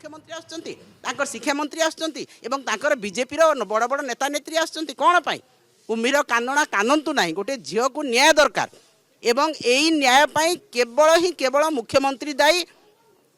मुख्यमंत्री आसुच्चंती शिक्षा मंत्री आसुच्चंती एवं तांकर बीजेपी रो बड़ बड़ नेता नेत्री आसुच्चंती कोन पाई कुम्भीर कानना कानंतु नाही गोटे झील को न्याय दरकार एवं यही न्याय पाई केवल मुख्यमंत्री दायी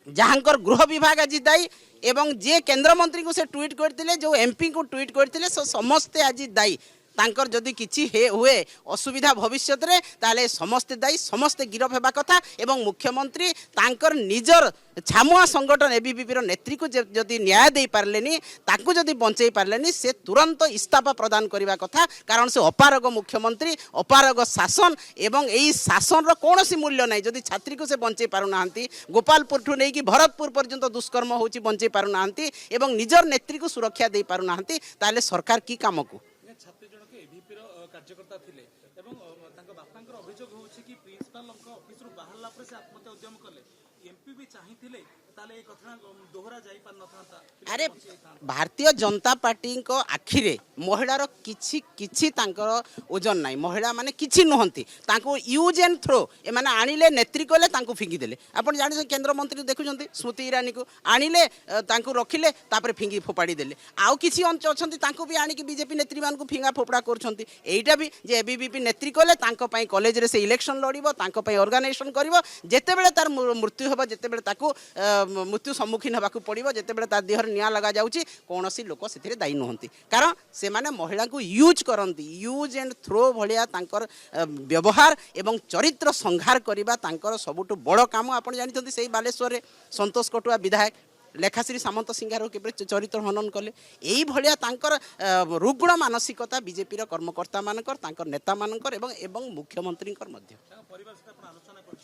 जहाँकर गृह विभाग आज दायी एवं जे केंद्र मंत्री को से ट्वीट करते जो एमपी को ट्वीट करते समस्ते आज दायी तांकर जदि किछि हुए असुविधा भविष्य रे ताले समस्ते दायी समस्ते गिरफ हेबा कथा एवं मुख्यमंत्री तांकर निजर छामुआ संगठन एबीवीपी रो नेत्री को जदि न्याय दे पारलेनी ताकू जदि बंचई पारलेनी से तुरंत इस्तीफा प्रदान करबा कथा कारण से अपारग मुख्यमंत्री अपारग शासन एवं यही शासन रो कोनोसी मूल्य नाही जदि छात्री को से बंचई पारु नाहंती गोपालपुर ठू नहीं कि भरतपुर पर्यंत दुष्कर्म होची बंचई पारु नाहंती एवं निजर नेत्री को सुरक्षा दे पारु नाहंती ताले सरकार की काम को छात्री जनक एबीपी कार्यकर्ता थिले एवं तांको बापांकर अभियोग होछि कि प्रिंसिपल ऑफिस रु बाहरला पर से आत्महत्या उद्यम कले एमपी भी चाहिथिले ताले ए कथा दोहरा जाई पार नथांता अरे भारतीय जनता पार्टी को आखिरे महिलार किछि किछि तांकर ओजन नाही महिला माने किछि नहंती तांको यूज एंड थ्रो ए माने आनिले नेत्री कोले तांको फिंगी देले आपण जानि केंद्र मंत्री देखुचंती स्मृति ईरानी को आनिले तांको रखिले तापर फिंगी फोपाड़ी देले आउ किछि अंच अछंती तांको भी आनी कि बीजेपी नेत्री मान को फिंगा फोपड़ा करछंती एइटा भी जे एबीवीपी नेत्री कोले तांको पई कॉलेज रे से इलेक्शन लड़िबो तांको पई ऑर्गेनाइजेशन करिवो जेते बेले तार मृत्यु होबो जेते बेले ताको मृत्यु सम्मुखीन होबाकू पड़िबो जेते बेले तार देहर निया लगा जाउची कोनोसी लोक सेथिरे दायी नहंती कारण से माने महिला को यूज करंती यूज एंड थ्रो भलिया तांकर व्यवहार एवं चरित्र संहार करिबा तांकर सबुटु बड़ काम आपण जानिथंती सेही बालेश्वर रे संतोष कटुआ विधायक लेखाश्री सामंत सिंगार के चरित्र हनन कले यही भलिया तांकर रुग्ण मानसिकता बीजेपी कर्मकर्ता मानकर तांकर नेता मानकर एवं मुख्यमंत्री मध्य परिवार से आपण आलोचना करछन